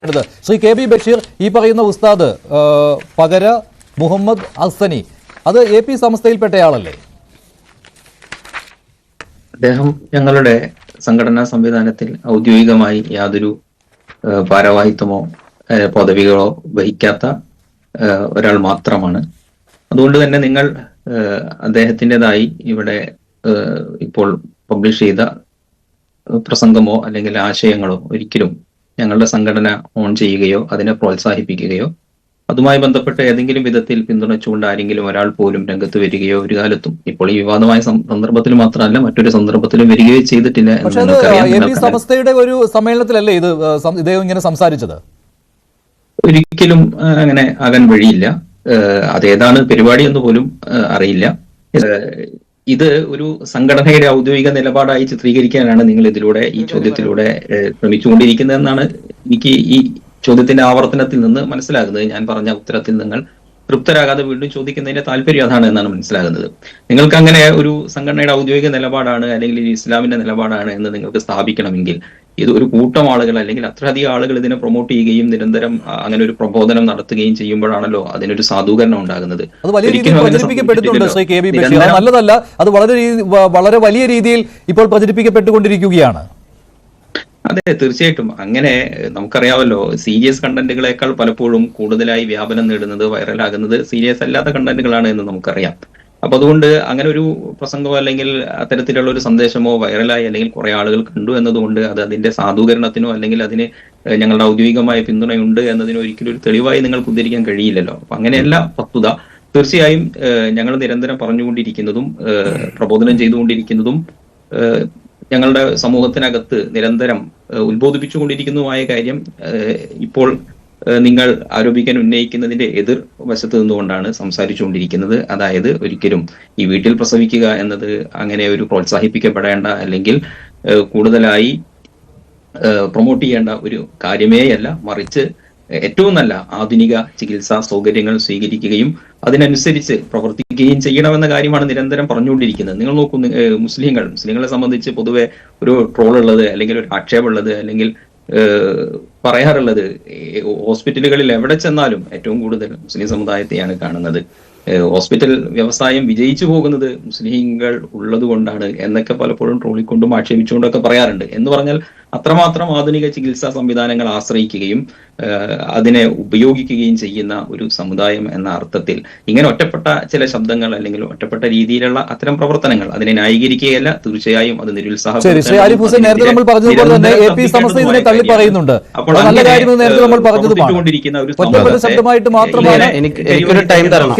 Shri K B Basheer, ഈ പറയുന്ന ഉസ്താദ് പകര മുഹമ്മദ് അഹ്സനി അത് എ പി സമസ്തയിൽപ്പെട്ടയാളല്ലേ? അദ്ദേഹം ഞങ്ങളുടെ സംഘടനാ സംവിധാനത്തിൽ ഔദ്യോഗികമായി യാതൊരു ഭാരവാഹിത്വമോ പദവികളോ വഹിക്കാത്ത ഒരാൾ മാത്രമാണ്. അതുകൊണ്ട് തന്നെ നിങ്ങൾ അദ്ദേഹത്തിൻ്റെതായി ഇവിടെ ഇപ്പോൾ പബ്ലിഷ് ചെയ്ത പ്രസംഗമോ അല്ലെങ്കിൽ ആശയങ്ങളോ ഒരിക്കലും ഞങ്ങളുടെ സംഘടന ഓൺ ചെയ്യുകയോ അതിനെ പ്രോത്സാഹിപ്പിക്കുകയോ അതുമായി ബന്ധപ്പെട്ട് ഏതെങ്കിലും വിധത്തിൽ പിന്തുണച്ചുകൊണ്ട് ആരെങ്കിലും ഒരാൾ പോലും രംഗത്ത് വരികയോ ഒരു കാലത്തും ഇപ്പോൾ ഈ വിവാദമായ സന്ദർഭത്തിൽ മാത്രമല്ല മറ്റൊരു സന്ദർഭത്തിലും വരികയോ ചെയ്തിട്ടില്ല. സമസ്തയുടെ ഒരു സമ്മേളനത്തിലല്ലേ ഇദ്ദേഹം ഇങ്ങനെ സംസാരിച്ചത്? ഒരിക്കലും അങ്ങനെ ആകാൻ വഴിയില്ല. അതേതാണ് പരിപാടി എന്ന് പോലും അറിയില്ല. ഇത് ഒരു സംഘടനയുടെ ഔദ്യോഗിക നിലപാടായി ചിത്രീകരിക്കാനാണ് നിങ്ങൾ ഇതിലൂടെ ഈ ചോദ്യത്തിലൂടെ ശ്രമിച്ചുകൊണ്ടിരിക്കുന്നതെന്നാണ് എനിക്ക് ഈ ചോദ്യത്തിന്റെ ആവർത്തനത്തിൽ നിന്ന് മനസ്സിലാകുന്നത്. ഞാൻ പറഞ്ഞ ഉത്തരത്തിൽ നിങ്ങൾ തൃപ്തരാകാതെ വീണ്ടും ചോദിക്കുന്നതിന്റെ താല്പര്യം അതാണ് എന്നാണ് മനസ്സിലാകുന്നത്. നിങ്ങൾക്ക് അങ്ങനെ ഒരു സംഘടനയുടെ ഔദ്യോഗിക നിലപാടാണ് അല്ലെങ്കിൽ ഇസ്ലാമിന്റെ നിലപാടാണ് എന്ന് നിങ്ങൾക്ക് സ്ഥാപിക്കണമെങ്കിൽ ഇത് ഒരു കൂട്ടം ആളുകൾ അല്ലെങ്കിൽ അത്രയധികം ആളുകൾ ഇതിനെ പ്രൊമോട്ട് ചെയ്യുകയും നിരന്തരം അങ്ങനെ ഒരു പ്രബോധനം നടത്തുകയും ചെയ്യുമ്പോഴാണല്ലോ അതിനൊരു സാധൂകരണം ഉണ്ടാകുന്നത്. അത് വലിയ രീതിയിൽ പ്രചരിപ്പിക്കപ്പെട്ടിട്ടുണ്ട് ശ്രീ കെ ബി ബഷീർ. നല്ലതല്ല, അത് വളരെ വലിയ രീതിയിൽ ഇപ്പോൾ പ്രചരിപ്പിക്കപ്പെട്ടുകൊണ്ടിരിക്കുകയാണ്. അതെ, തീർച്ചയായിട്ടും. അങ്ങനെ നമുക്കറിയാമല്ലോ, സീരിയസ് കണ്ടന്റുകളെക്കാൾ പലപ്പോഴും കൂടുതലായി വ്യാപനം നേടുന്നത് വൈറലാകുന്നത് സീരിയസ് അല്ലാത്ത കണ്ടന്റുകളാണ് എന്ന് നമുക്കറിയാം. അപ്പൊ അതുകൊണ്ട് അങ്ങനെ ഒരു പ്രസംഗമോ അല്ലെങ്കിൽ അത്തരത്തിലുള്ള ഒരു സന്ദേശമോ വൈറലായി അല്ലെങ്കിൽ കുറെ ആളുകൾ കണ്ടു എന്നതുകൊണ്ട് അത് അതിന്റെ സാധൂകരണത്തിനോ അല്ലെങ്കിൽ അതിന് ഞങ്ങളുടെ ഔദ്യോഗികമായ പിന്തുണയുണ്ട് എന്നതിനോ ഒരിക്കലും ഒരു തെളിവായി നിങ്ങൾക്ക് ഉദ്ധരിക്കാൻ കഴിയില്ലല്ലോ. അപ്പൊ അങ്ങനെയല്ല വസ്തുത. തീർച്ചയായും ഞങ്ങൾ നിരന്തരം പറഞ്ഞുകൊണ്ടിരിക്കുന്നതും പ്രബോധനം ചെയ്തുകൊണ്ടിരിക്കുന്നതും ഞങ്ങളുടെ സമൂഹത്തിനകത്ത് നിരന്തരം ഉത്ബോധിപ്പിച്ചുകൊണ്ടിരിക്കുന്നതുമായ കാര്യം ഇപ്പോൾ നിങ്ങൾ ആരോപിക്കാൻ ഉന്നയിക്കുന്നതിന്റെ എതിർ വശത്ത് നിന്നുകൊണ്ടാണ് സംസാരിച്ചുകൊണ്ടിരിക്കുന്നത്. അതായത് ഒരിക്കലും ഈ വീട്ടിൽ പ്രസവിക്കുക എന്നത് അങ്ങനെ ഒരു പ്രോത്സാഹിപ്പിക്കപ്പെടേണ്ട അല്ലെങ്കിൽ കൂടുതലായി പ്രൊമോട്ട് ചെയ്യേണ്ട ഒരു കാര്യമേയല്ല. മറിച്ച് ഏറ്റവും നല്ല ആധുനിക ചികിത്സാ സൗകര്യങ്ങൾ സ്വീകരിക്കുകയും അതിനനുസരിച്ച് പ്രവർത്തിക്കുകയും ചെയ്യണമെന്ന കാര്യമാണ് നിരന്തരം പറഞ്ഞുകൊണ്ടിരിക്കുന്നത്. നിങ്ങൾ നോക്കൂ, മുസ്ലിങ്ങളെ സംബന്ധിച്ച് പൊതുവെ ഒരു ട്രോൾ ഉള്ളത് അല്ലെങ്കിൽ ഒരു ആക്ഷേപമുള്ളത് അല്ലെങ്കിൽ പറയാറുള്ളത് ഹോസ്പിറ്റലുകളിൽ എവിടെ ചെന്നാലും ഏറ്റവും കൂടുതൽ മുസ്ലിം സമുദായത്തെയാണ് കാണുന്നത്. ഹോസ്പിറ്റൽ വ്യവസായം വിജയിച്ചു പോകുന്നത് മുസ്ലിങ്ങൾ ഉള്ളത് കൊണ്ടാണ് എന്നൊക്കെ പലപ്പോഴും ട്രോളിക്കൊണ്ടും ആക്ഷേപിച്ചുകൊണ്ടൊക്കെ പറയാറുണ്ട്. എന്ന് പറഞ്ഞാൽ അത്രമാത്രം ആധുനിക ചികിത്സാ സംവിധാനങ്ങൾ ആശ്രയിക്കുകയും അതിനെ ഉപയോഗിക്കുകയും ചെയ്യുന്ന ഒരു സമുദായം എന്ന അർത്ഥത്തിൽ ഇങ്ങനെ ഒറ്റപ്പെട്ട ചില ശബ്ദങ്ങൾ അല്ലെങ്കിൽ ഒറ്റപ്പെട്ട രീതിയിലുള്ള അത്തരം പ്രവർത്തനങ്ങൾ അതിനെ ന്യായീകരിക്കുകയല്ല, തീർച്ചയായും അത് നിരുത്സാഹപ്പെടുത്തിക്കൊണ്ടിരിക്കുന്ന ഒരു എനിക്കൊരു ടൈം തരണം.